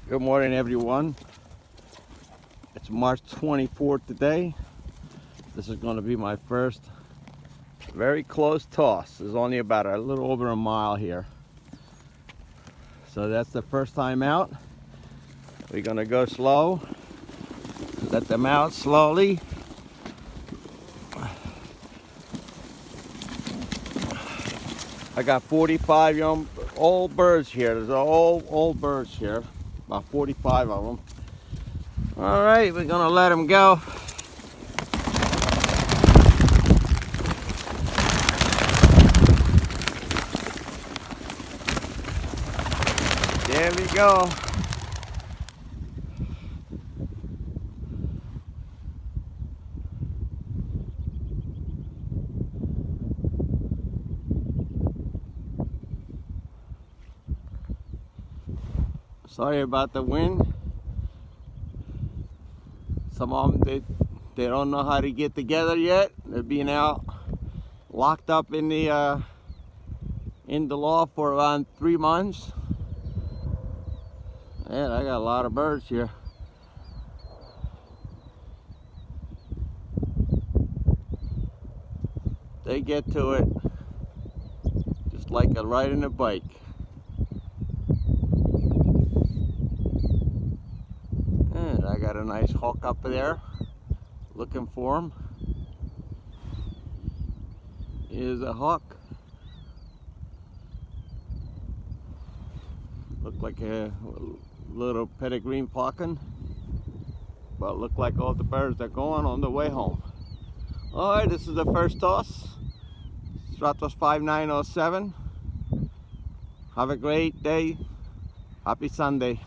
Good morning, everyone. It's March 24th today. This is going to be my first very close toss. There's only about a little over a mile here. So that's the first time out. We're going to go slow. Let them out slowly. I got 45 young old birds here. There's old birds here. About 45 of them. All right, we're gonna let them go. There we go. Sorry about the wind. Some of them, they don't know how to get together yet. They're being out locked up in the loft for around 3 months. And I got a lot of birds here. They get to it just like riding a bike. And I got a nice hawk up there looking for him. Here's a hawk. Look like a little peregrine falcon, but look like all the birds are going on the way home. All right, this is the first toss. Stratos 5907. Have a great day. Happy Sunday.